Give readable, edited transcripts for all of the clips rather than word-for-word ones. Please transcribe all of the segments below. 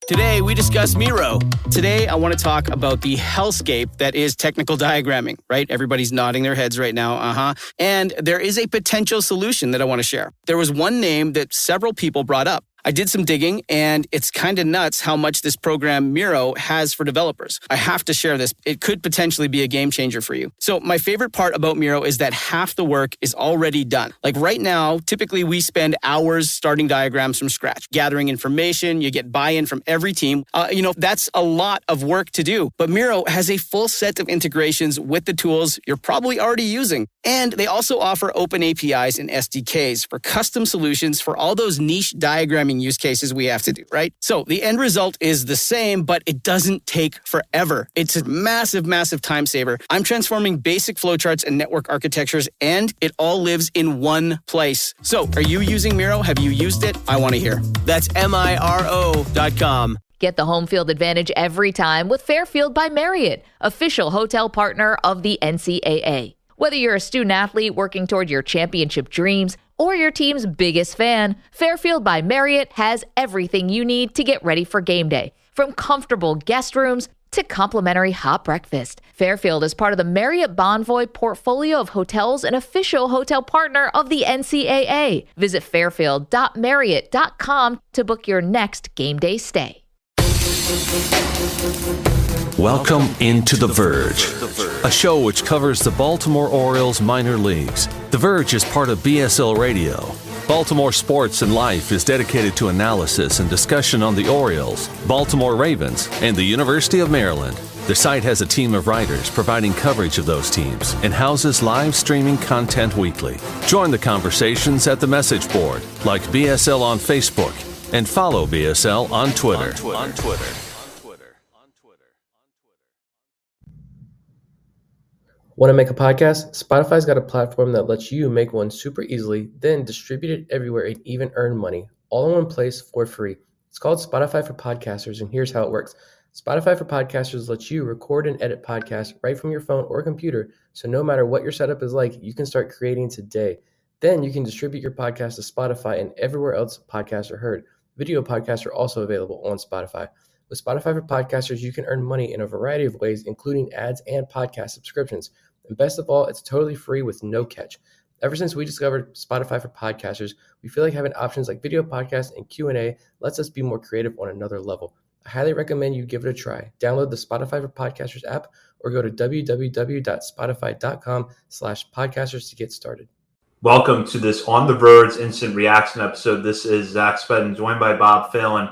Today, we discuss Miro. Today, I want to talk about the hellscape that is technical diagramming, right? Everybody's nodding their heads right now, And there is a potential solution that I want to share. There was one name that several people brought up. I did some digging, and it's kind of nuts how much this program Miro has for developers. I have to share this. It could potentially be a game changer for you. So my favorite part about Miro is that half the work is already done. Like right now, typically we spend hours starting diagrams from scratch, gathering information. You get buy-in from every team. That's a lot of work to do. But Miro has a full set of integrations with the tools you're probably already using. And they also offer open APIs and SDKs for custom solutions for all those niche diagramming use cases we have to do, right? So the end result is the same, but it doesn't take forever. It's a massive, massive time saver. I'm transforming basic flowcharts and network architectures, and it all lives in one place. So are you using Miro? Have you used it? I want to hear. That's MIRO.com. Get the home field advantage every time with Fairfield by Marriott, official hotel partner of the NCAA. Whether you're a student athlete working toward your championship dreams or your team's biggest fan, Fairfield by Marriott has everything you need to get ready for game day. From comfortable guest rooms to complimentary hot breakfast, Fairfield is part of the Marriott Bonvoy portfolio of hotels and official hotel partner of the NCAA. Visit fairfield.marriott.com to book your next game day stay. Welcome into The Verge, a show which covers the Baltimore Orioles minor leagues. The Verge is part of BSL Radio. Baltimore Sports and Life is dedicated to analysis and discussion on the Orioles, Baltimore Ravens, and the University of Maryland. The site has a team of writers providing coverage of those teams and houses live streaming content weekly. Join the conversations at the message board, like BSL on Facebook, and follow BSL on Twitter. Want to make a podcast? Spotify's got a platform that lets you make one super easily, then distribute it everywhere and even earn money, all in one place for free. It's called Spotify for Podcasters, and here's how it works. Spotify for Podcasters lets you record and edit podcasts right from your phone or computer, so no matter what your setup is like, you can start creating today. Then you can distribute your podcast to Spotify and everywhere else podcasts are heard. Video podcasts are also available on Spotify. With Spotify for Podcasters, you can earn money in a variety of ways, including ads and podcast subscriptions. And best of all, it's totally free with no catch. Ever since we discovered Spotify for Podcasters, we feel like having options like video podcasts and Q&A lets us be more creative on another level. I highly recommend you give it a try. Download the Spotify for Podcasters app or go to www.spotify.com/podcasters to get started. Welcome to this On the Verge Instant Reaction episode. This is Zach Spedden, joined by Bob Phelan.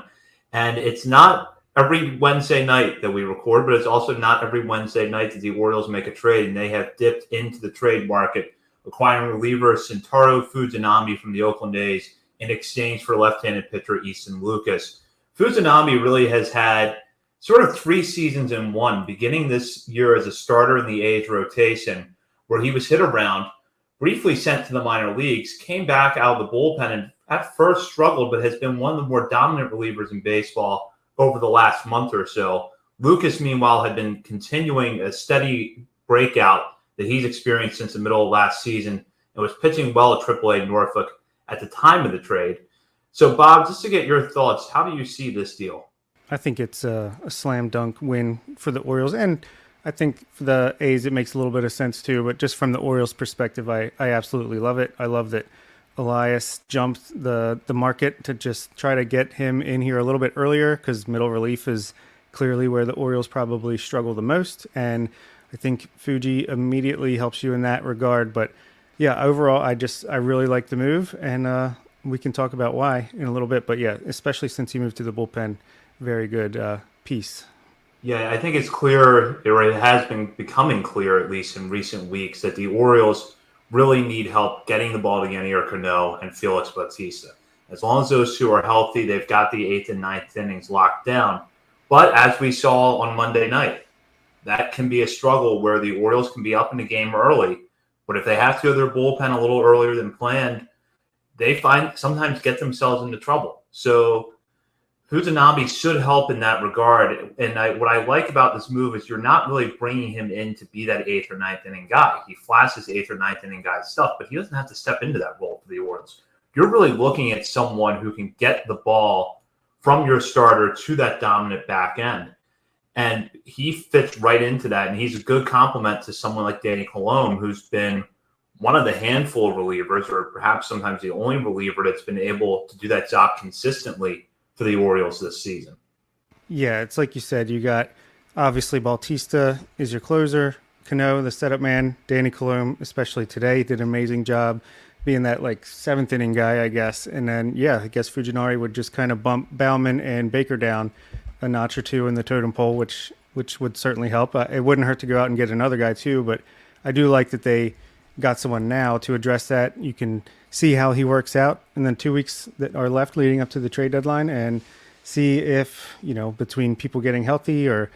And it's not every Wednesday night that we record, but it's also not every Wednesday night that the Orioles make a trade, and they have dipped into the trade market, acquiring reliever Shintaro Fujinami from the Oakland A's in exchange for left-handed pitcher Easton Lucas. Fujinami really has had sort of 3 seasons in one, beginning this year as a starter in the A's rotation, where he was hit around, briefly sent to the minor leagues, came back out of the bullpen, and at first struggled, but has been one of the more dominant relievers in baseball over the last month or so. Lucas, meanwhile, had been continuing a steady breakout that he's experienced since the middle of last season and was pitching well at AAA Norfolk at the time of the trade. So, Bob, just to get your thoughts, how do you see this deal? I think it's a slam dunk win for the Orioles. And I think for the A's, it makes a little bit of sense too. But just from the Orioles' perspective, I absolutely love it. I love that Elias jumped the market to just try to get him in here a little bit earlier, because middle relief is clearly where the Orioles probably struggle the most. And I think Fuji immediately helps you in that regard. But yeah, overall, I really like the move, and we can talk about why in a little bit. But yeah, especially since he moved to the bullpen, very good piece. Yeah, I think it's clear, or it has been becoming clear, at least in recent weeks, that the Orioles really need help getting the ball to Yanier Cano and Felix Bautista. As long as those two are healthy, they've got the 8th and 9th innings locked down. But as we saw on Monday night, that can be a struggle where the Orioles can be up in the game early, but if they have to go to their bullpen a little earlier than planned, they sometimes get themselves into trouble. So Fujinami should help in that regard. And what I like about this move is you're not really bringing him in to be that 8th or 9th inning guy. He flashes 8th or 9th inning guy stuff, but he doesn't have to step into that role for the Orioles. You're really looking at someone who can get the ball from your starter to that dominant back end. And he fits right into that. And he's a good complement to someone like Danny Colomb, who's been one of the handful of relievers, or perhaps sometimes the only reliever that's been able to do that job consistently for the Orioles this season. Yeah, it's like you said, you got obviously Bautista is your closer, Cano, the setup man, Danny Colomb, especially today, did an amazing job being that like seventh inning guy, I guess. And then, yeah, I guess Fujinami would just kind of bump Bauman and Baker down a notch or two in the totem pole, which would certainly help. It wouldn't hurt to go out and get another guy too, but I do like that they got someone now to address that. You can see how he works out in the 2 weeks that are left leading up to the trade deadline and see if, between people getting healthy or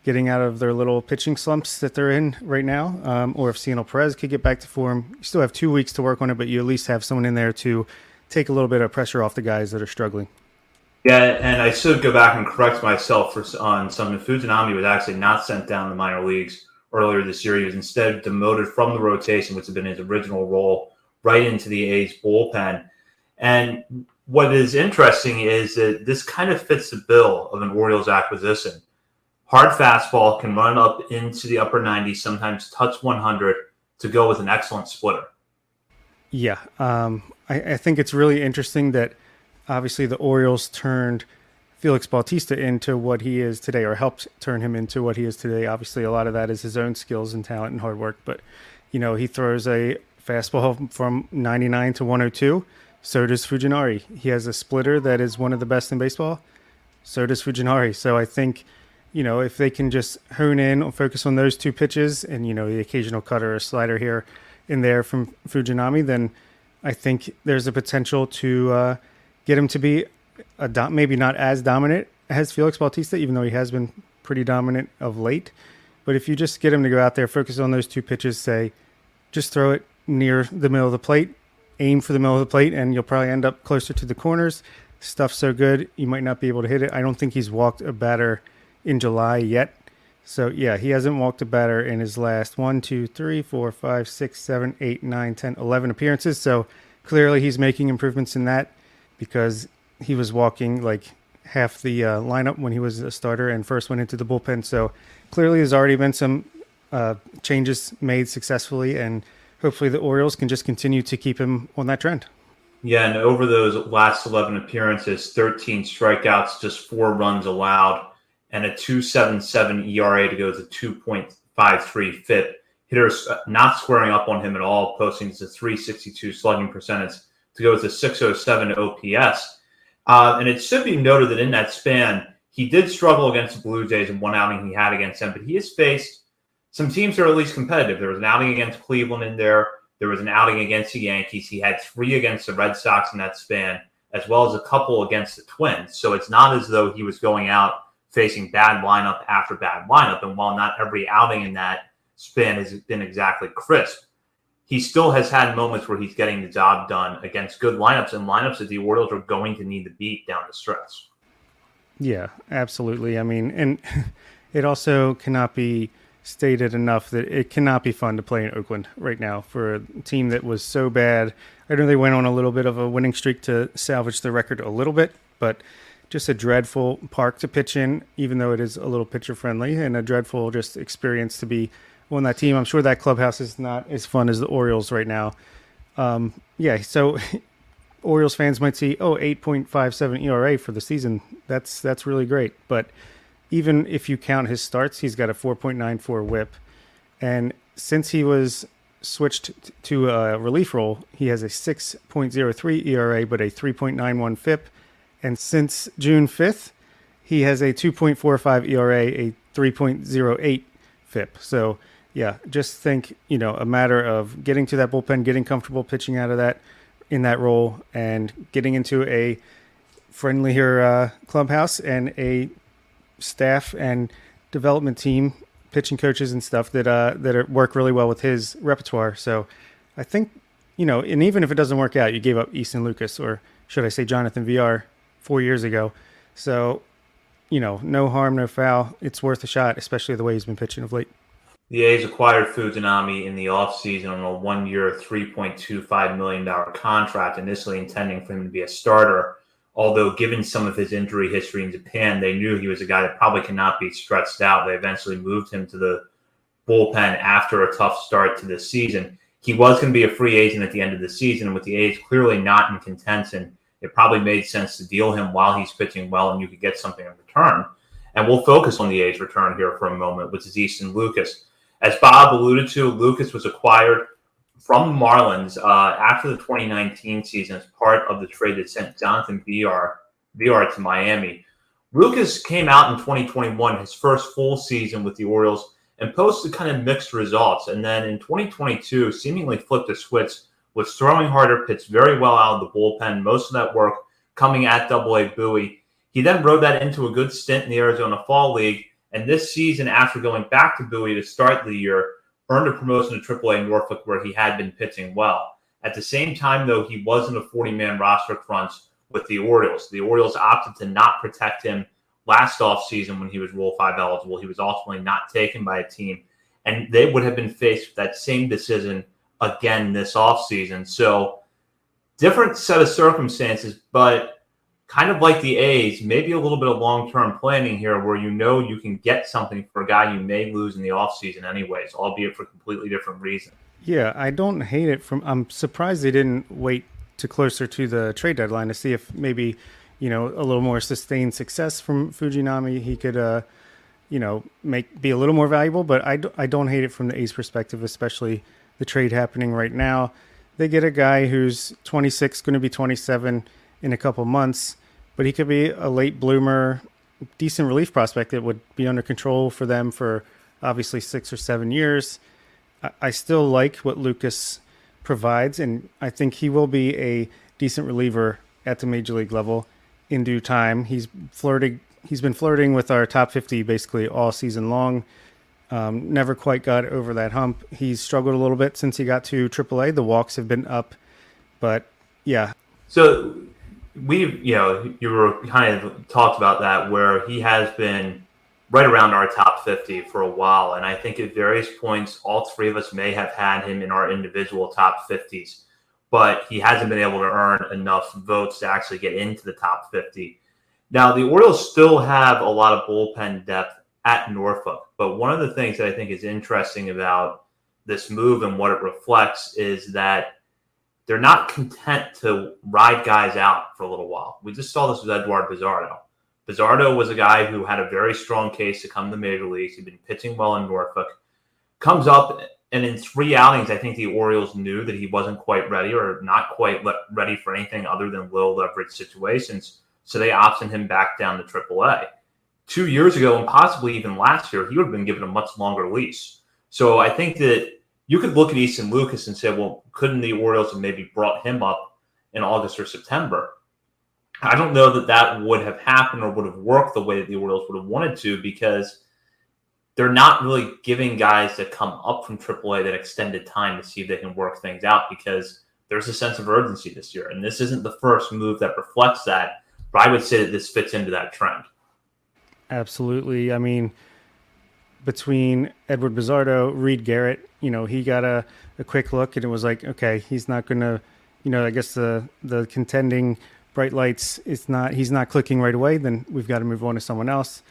getting out of their little pitching slumps that they're in right now, or if Cionel Perez could get back to form. You still have 2 weeks to work on it, but you at least have someone in there to take a little bit of pressure off the guys that are struggling. Yeah, and I should go back and correct myself on something. Fujinami was actually not sent down to the minor leagues earlier this year. He was instead demoted from the rotation, which had been his original role, right into the A's bullpen. And what is interesting is that this kind of fits the bill of an Orioles acquisition. Hard fastball, can run up into the upper 90s, sometimes touch 100 to go with an excellent splitter. Yeah, I think it's really interesting that obviously the Orioles turned Felix Bautista into what he is today, or helped turn him into what he is today. Obviously, a lot of that is his own skills and talent and hard work, but he throws a fastball from 99 to 102. So does Fujinari. He has a splitter that is one of the best in baseball. So does Fujinari. So I think, if they can just hone in or focus on those two pitches and, the occasional cutter or slider here and there from Fujinami, then I think there's a potential to get him to be maybe not as dominant as Felix Bautista, even though he has been pretty dominant of late. But if you just get him to go out there, focus on those two pitches, just throw it near the middle of the plate, aim for the middle of the plate, and you'll probably end up closer to the corners. Stuff's so good, you might not be able to hit it. I don't think he's walked a batter in July yet. So, yeah, he hasn't walked a batter in his last 1, 2, 3, 4, 5, 6, 7, 8, 9, 10, 11 appearances. So clearly he's making improvements in that, because he was walking like half the lineup when he was a starter and first went into the bullpen. So clearly there's already been some changes made successfully, and hopefully the Orioles can just continue to keep him on that trend. Yeah, and over those last 11 appearances, 13 strikeouts, just 4 runs allowed, and a 2.77 ERA to go to 2.53 FIP. Hitters not squaring up on him at all, posting to 362 slugging percentage to go to 607 OPS. And it should be noted that in that span, he did struggle against the Blue Jays in one outing he had against them, but he has faced some teams that are at least competitive. There was an outing against Cleveland in there. There was an outing against the Yankees. He had 3 against the Red Sox in that span, as well as a couple against the Twins. So it's not as though he was going out facing bad lineup after bad lineup. And while not every outing in that span has been exactly crisp, he still has had moments where he's getting the job done against good lineups, and lineups that the Orioles are going to need to beat down the stretch. Yeah, absolutely. I mean, and it also cannot be stated enough that it cannot be fun to play in Oakland right now for a team that was so bad. I know they went on a little bit of a winning streak to salvage the record a little bit, but just a dreadful park to pitch in, even though it is a little pitcher friendly, and a dreadful just experience to be on that team. I'm sure that clubhouse is not as fun as the Orioles right now. So Orioles fans might see, 8.57 ERA for the season. That's really great. But even if you count his starts, he's got a 4.94 whip. And since he was switched to a relief role, he has a 6.03 ERA, but a 3.91 FIP. And since June 5th, he has a 2.45 ERA, a 3.08 FIP. So, yeah, just think, a matter of getting to that bullpen, getting comfortable pitching out of that in that role, and getting into a friendlier clubhouse and a staff and development team, pitching coaches and stuff that work really well with his repertoire. So I think, and even if it doesn't work out, you gave up Easton Lucas, or should I say Jonathan VR, 4 years ago. So, no harm, no foul. It's worth a shot, especially the way he's been pitching of late. The A's acquired Fujinami in the offseason on a 1-year, $3.25 million contract, initially intending for him to be a starter Although given some of his injury history in Japan, they knew he was a guy that probably cannot be stretched out. They eventually moved him to the bullpen after a tough start to this season. He was going to be a free agent at the end of the season, and with the A's clearly not in contention, it probably made sense to deal him while he's pitching well and you could get something in return. And we'll focus on the A's return here for a moment, which is Easton Lucas. As Bob alluded to, Lucas was acquired from the Marlins after the 2019 season as part of the trade that sent Jonathan Villar to Miami. Lucas came out in 2021, his first full season with the Orioles, and posted kind of mixed results. And then in 2022, seemingly flipped a switch, was throwing harder, pitched very well out of the bullpen, most of that work coming at Double-A Bowie. He then rode that into a good stint in the Arizona Fall League, and this season, after going back to Bowie to start the year, earned a promotion to Triple-A Norfolk where he had been pitching well. At the same time, though, he was in a 40-man roster crunch with the Orioles. The Orioles opted to not protect him last offseason when he was Rule 5 eligible. He was ultimately not taken by a team, and they would have been faced with that same decision again this offseason. So different set of circumstances, but kind of like the A's, maybe a little bit of long-term planning here where you know you can get something for a guy you may lose in the offseason anyways, albeit for completely different reasons. Yeah, I don't hate it. I'm surprised they didn't wait to closer to the trade deadline to see if maybe, a little more sustained success from Fujinami, he could, be a little more valuable. But I don't hate it from the A's perspective, especially the trade happening right now. They get a guy who's 26, going to be 27 in a couple months, but he could be a late bloomer, decent relief prospect that would be under control for them for obviously 6 or 7 years. I still like what Lucas provides, and I think he will be a decent reliever at the major league level in due time. He's been flirting with our top 50 basically all season long. Never quite got over that hump. He's struggled a little bit since he got to AAA. The walks have been up, but yeah. So you were kind of talked about that where he has been right around our top 50 for a while. And I think at various points, all three of us may have had him in our individual top 50s, but he hasn't been able to earn enough votes to actually get into the top 50. Now, the Orioles still have a lot of bullpen depth at Norfolk, but one of the things that I think is interesting about this move and what it reflects is that they're not content to ride guys out for a little while. We just saw this with Eduardo Bizardo. Bizardo was a guy who had a very strong case to come to the major leagues. He'd been pitching well in Norfolk. Comes up, and in 3 outings, I think the Orioles knew that he wasn't quite ready or not quite ready for anything other than low leverage situations. So they optioned him back down to AAA. 2 years ago, and possibly even last year, he would have been given a much longer lease. So I think that you could look at Easton Lucas and say, well, couldn't the Orioles have maybe brought him up in August or September? I don't know that that would have happened or would have worked the way that the Orioles would have wanted to, because they're not really giving guys that come up from AAA that extended time to see if they can work things out, because there's a sense of urgency this year. And this isn't the first move that reflects that, but I would say that this fits into that trend. Absolutely. I mean, between Edward Bizardo, Reed Garrett, he got a quick look and it was like, okay, he's not going to, I guess the contending bright lights, he's not clicking right away, then we've got to move on to someone else.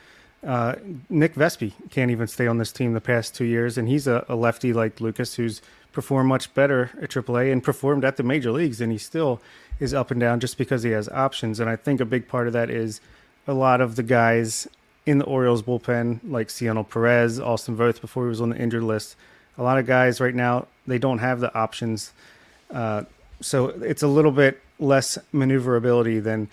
Nick Vespi can't even stay on this team the past 2 years, and he's a lefty like Lucas who's performed much better at AAA and performed at the major leagues, and he still is up and down just because he has options. And I think a big part of that is a lot of the guys in the Orioles bullpen, like Cionel Perez, Austin Voth before he was on the injured list. A lot of guys right now, they don't have the options. So it's a little bit less maneuverability than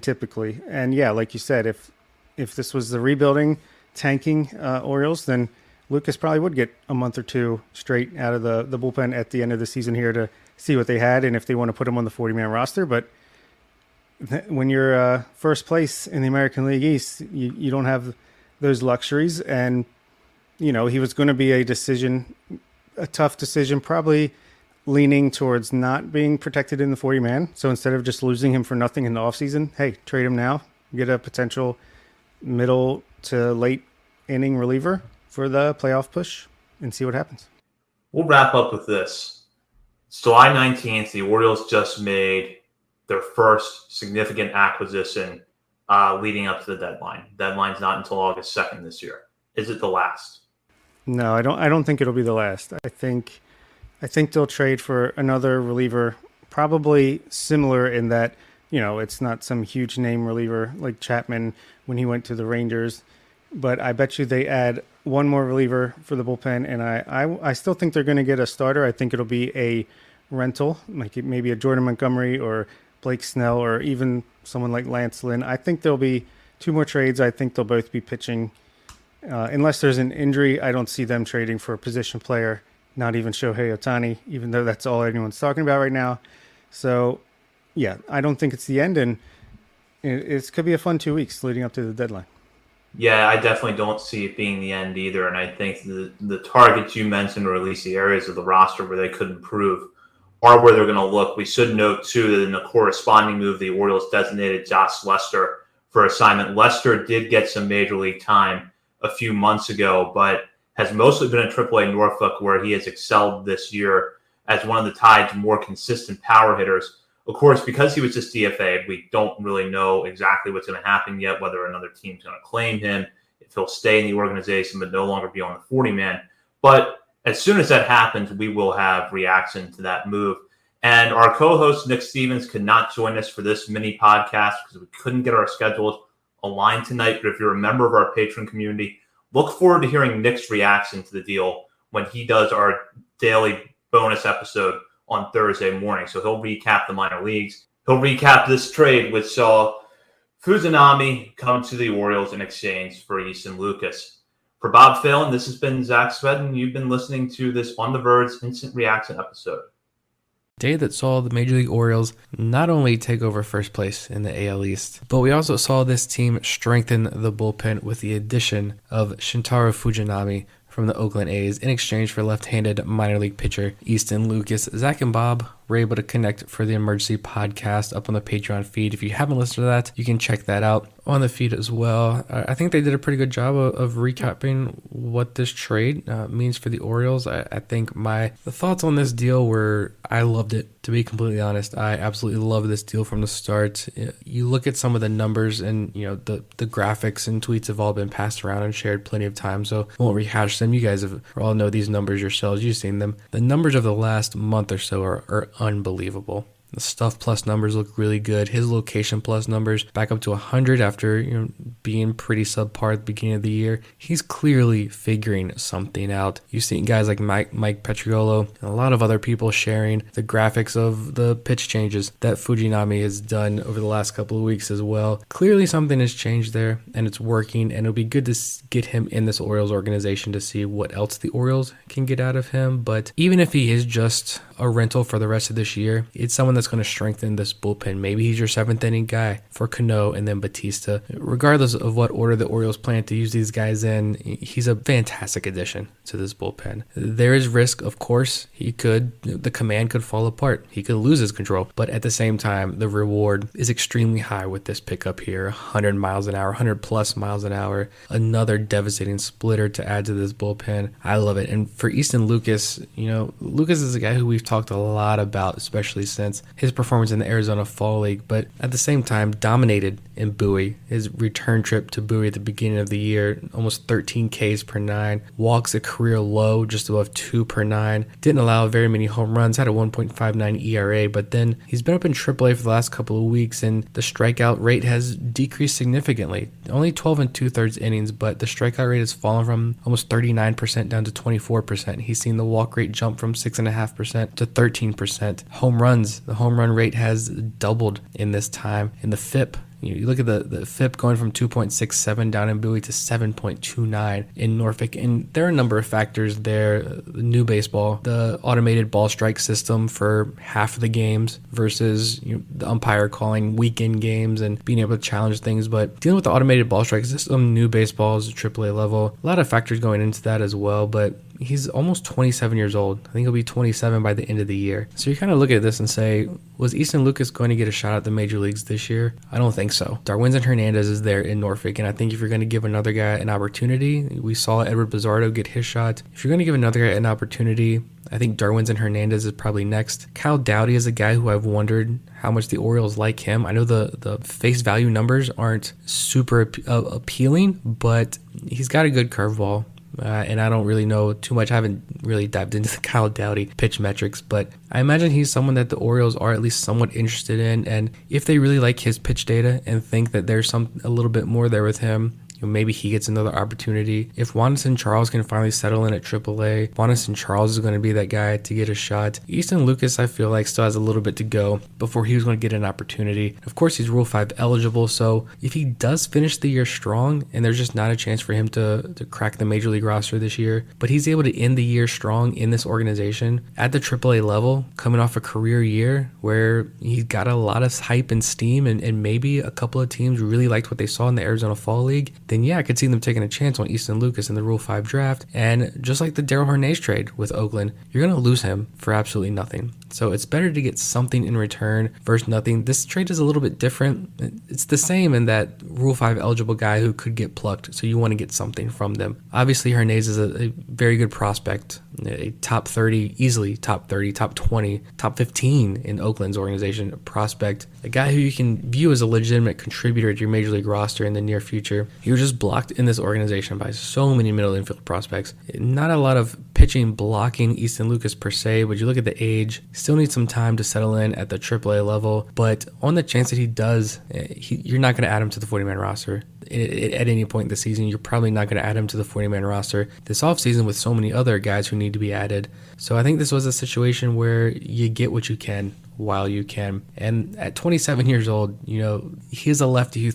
typically. And yeah, like you said, if this was the rebuilding, tanking Orioles, then Lucas probably would get a month or two straight out of the bullpen at the end of the season here to see what they had and if they want to put him on the 40-man roster. But when you're first place in the American League East, you don't have those luxuries. And, he was going to be a tough decision, probably leaning towards not being protected in the 40-man. So instead of just losing him for nothing in the offseason, hey, trade him now, get a potential middle to late inning reliever for the playoff push and see what happens. We'll wrap up with this. It's July 19th. The Orioles just made their first significant acquisition leading up to the deadline. Deadline's not until August 2nd this year. Is it the last? No, I don't think it'll be the last. I think they'll trade for another reliever, probably similar in that, it's not some huge name reliever like Chapman when he went to the Rangers, but I bet you they add one more reliever for the bullpen, and I still think they're going to get a starter. I think it'll be a rental, like maybe a Jordan Montgomery or Blake Snell or even someone like Lance Lynn. I think there'll be two more trades. I think they'll both be pitching. Unless there's an injury, I don't see them trading for a position player, not even Shohei Ohtani, even though that's all anyone's talking about right now. So, yeah, I don't think it's the end, and it could be a fun 2 weeks leading up to the deadline. Yeah, I definitely don't see it being the end either. And I think the targets you mentioned, or at least the areas of the roster where they could improve, are where they're going to look. We should note, too, that in the corresponding move, the Orioles designated Josh Lester for assignment. Lester did get some major league time a few months ago, but has mostly been in AAA Norfolk, where he has excelled this year as one of the Tide's more consistent power hitters. Of course, because he was just DFA'd, we don't really know exactly what's going to happen yet, whether another team's going to claim him, if he'll stay in the organization but no longer be on the 40-man. But as soon as that happens, we will have reaction to that move. And our co-host, Nick Stevens, could not join us for this mini podcast because we couldn't get our schedules aligned tonight. But if you're a member of our patron community, look forward to hearing Nick's reaction to the deal when he does our daily bonus episode on Thursday morning. So he'll recap the minor leagues. He'll recap this trade, which saw Fujinami come to the Orioles in exchange for Easton Lucas. For Bob Phelan, this has been Zach Svedden. You've been listening to this On the Verge Instant Reaction episode. Day that saw the Major League Orioles not only take over first place in the AL East, but we also saw this team strengthen the bullpen with the addition of Shintaro Fujinami from the Oakland A's in exchange for left-handed minor league pitcher Easton Lucas. Zach and Bob were able to connect for the emergency podcast up on the Patreon feed. If you haven't listened to that, you can check that out on the feed as well. I think they did a pretty good job of recapping what this trade means for the Orioles. I think the thoughts on this deal were, I loved it. To be completely honest, I absolutely love this deal from the start. You look at some of the numbers, and the graphics and tweets have all been passed around and shared plenty of times, so I won't rehash them. You guys all know these numbers yourselves. You've seen them. The numbers of the last month or so are unbelievable. The stuff plus numbers look really good. His location plus numbers back up to 100 after being pretty subpar at the beginning of the year. He's clearly figuring something out. You've seen guys like Mike Petriolo and a lot of other people sharing the graphics of the pitch changes that Fujinami has done over the last couple of weeks as well. Clearly something has changed there, and it's working, and it'll be good to get him in this Orioles organization to see what else the Orioles can get out of him. But even if he is just a rental for the rest of this year, it's someone that's going to strengthen this bullpen. Maybe he's your seventh inning guy for Cano and then Batista. Regardless of what order the Orioles plan to use these guys in, he's a fantastic addition to this bullpen. There is risk, of course. The command could fall apart. He could lose his control. But at the same time, the reward is extremely high with this pickup here. 100 miles an hour, 100 plus miles an hour. Another devastating splitter to add to this bullpen. I love it. And for Easton Lucas, Lucas is a guy who we've talked a lot about, especially since his performance in the Arizona Fall League, but at the same time dominated in Bowie. His return trip to Bowie at the beginning of the year, almost 13 Ks per 9, walks a career low, just above 2 per 9, didn't allow very many home runs, had a 1.59 ERA, but then he's been up in AAA for the last couple of weeks, and the strikeout rate has decreased significantly. Only 12 2/3 innings, but the strikeout rate has fallen from almost 39% down to 24%. He's seen the walk rate jump from 6.5% to 13%. The home run rate has doubled in this time. In the FIP, you look at the FIP going from 2.67 down in Bowie to 7.29 in Norfolk, and there are a number of factors there. The new baseball, the automated ball strike system for half of the games versus the umpire calling weekend games and being able to challenge things. But dealing with the automated ball strike system, new baseball is a AAA level. A lot of factors going into that as well, but he's almost 27 years old. I think he'll be 27 by the end of the year. So you kind of look at this and say, was Easton Lucas going to get a shot at the major leagues this year? I don't think so. Darwinzon Hernandez is there in Norfolk, and I think if you're going to give another guy an opportunity, we saw Edward Bizardo get his shot. If you're going to give another guy an opportunity, I think Darwinzon Hernandez is probably next. Kyle Dowdy is a guy who I've wondered how much the Orioles like him. I know the face value numbers aren't super appealing, but he's got a good curveball. And I don't really know too much. I haven't really dived into the Kyle Dowdy pitch metrics, but I imagine he's someone that the Orioles are at least somewhat interested in. And if they really like his pitch data and think that there's a little bit more there with him, maybe he gets another opportunity. If Wanderson Charles can finally settle in at AAA, Wanderson Charles is going to be that guy to get a shot. Easton Lucas, I feel like, still has a little bit to go before he was going to get an opportunity. Of course, he's Rule 5 eligible, so if he does finish the year strong, and there's just not a chance for him to crack the Major League roster this year, but he's able to end the year strong in this organization at the AAA level, coming off a career year where he got a lot of hype and steam, and maybe a couple of teams really liked what they saw in the Arizona Fall League, then yeah, I could see them taking a chance on Easton Lucas in the Rule 5 draft. And just like the Darell Hernandez trade with Oakland, you're going to lose him for absolutely nothing. So it's better to get something in return versus nothing. This trade is a little bit different. It's the same in that Rule 5 eligible guy who could get plucked, so you want to get something from them. Obviously, Hernandez is a very good prospect, a top 30, easily top 30, top 20, top 15 in Oakland's organization prospect, a guy who you can view as a legitimate contributor to your Major League roster in the near future. He was just blocked in this organization by so many middle infield prospects. Not a lot of pitching blocking Easton Lucas per se, but you look at the age, still needs some time to settle in at the AAA level, but on the chance that he does, you're not going to add him to the 40-man roster. At any point this season, you're probably not going to add him to the 40-man roster this offseason with so many other guys who need to be added. So I think this was a situation where you get what you can while you can. And at 27 years old, he's a lefty who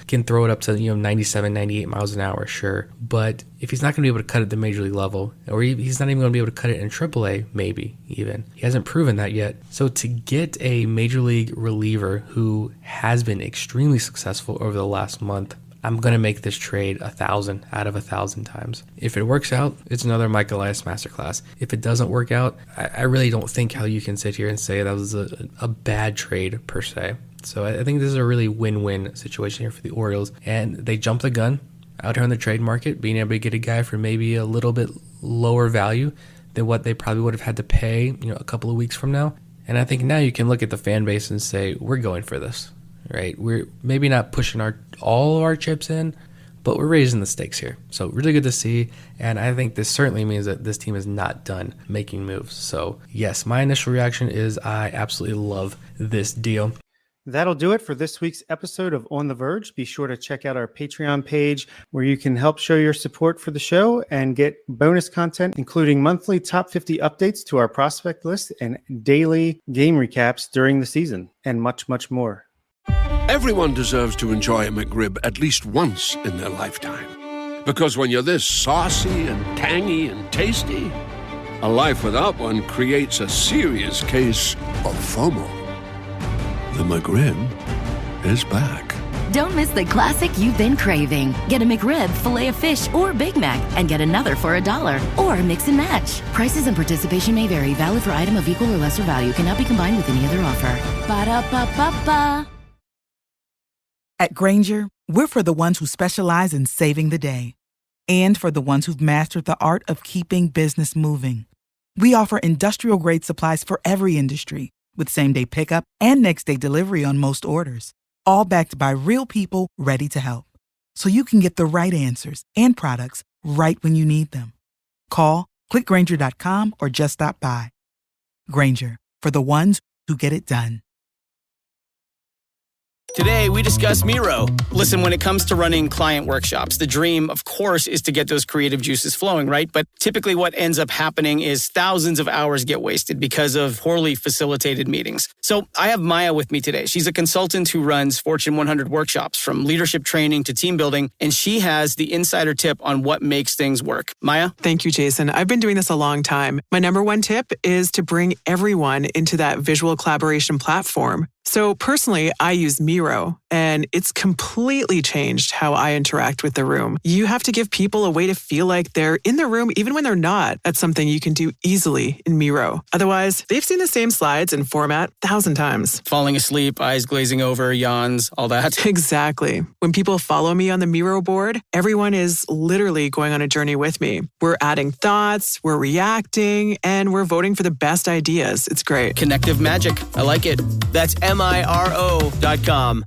can throw it up to 97, 98 miles an hour, sure. But if he's not going to be able to cut it at the major league level, or he's not even going to be able to cut it in AAA, maybe even. He hasn't proven that yet. So to get a major league reliever who has been extremely successful over the last month, I'm going to make this trade 1,000 out of 1,000 times. If it works out, it's another Mike Elias masterclass. If it doesn't work out, I really don't think how you can sit here and say that was a bad trade per se. So I think this is a really win-win situation here for the Orioles. And they jumped the gun out here on the trade market, being able to get a guy for maybe a little bit lower value than what they probably would have had to pay, a couple of weeks from now. And I think now you can look at the fan base and say, we're going for this. Right, we're maybe not pushing all of our chips in, but we're raising the stakes here. So really good to see, and I think this certainly means that this team is not done making moves. So yes, my initial reaction is I absolutely love this deal. That'll do it for this week's episode of On the Verge. Be sure to check out our Patreon page where you can help show your support for the show and get bonus content, including monthly top 50 updates to our prospect list and daily game recaps during the season, and much, much more. Everyone deserves to enjoy a McRib at least once in their lifetime. Because when you're this saucy and tangy and tasty, a life without one creates a serious case of FOMO. The McRib is back. Don't miss the classic you've been craving. Get a McRib, Filet-O-Fish, or Big Mac, and get another for $1. Or mix and match. Prices and participation may vary. Valid for item of equal or lesser value. Cannot be combined with any other offer. Ba-da-ba-ba-ba. At Grainger, we're for the ones who specialize in saving the day. And for the ones who've mastered the art of keeping business moving. We offer industrial-grade supplies for every industry, with same-day pickup and next-day delivery on most orders. All backed by real people ready to help. So you can get the right answers and products right when you need them. Call, clickgrainger.com, or just stop by. Grainger, for the ones who get it done. Today, we discuss Miro. Listen, when it comes to running client workshops, the dream, of course, is to get those creative juices flowing, right? But typically what ends up happening is thousands of hours get wasted because of poorly facilitated meetings. So I have Maya with me today. She's a consultant who runs Fortune 100 workshops, from leadership training to team building, and she has the insider tip on what makes things work. Maya? Thank you, Jason. I've been doing this a long time. My number one tip is to bring everyone into that visual collaboration platform. So personally, I use Miro, and it's completely changed how I interact with the room. You have to give people a way to feel like they're in the room even when they're not. That's something you can do easily in Miro. Otherwise, they've seen the same slides and format 1,000 times. Falling asleep, eyes glazing over, yawns, all that. Exactly. When people follow me on the Miro board, everyone is literally going on a journey with me. We're adding thoughts, we're reacting, and we're voting for the best ideas. It's great. Connective magic. I like it. That's MIRO.com.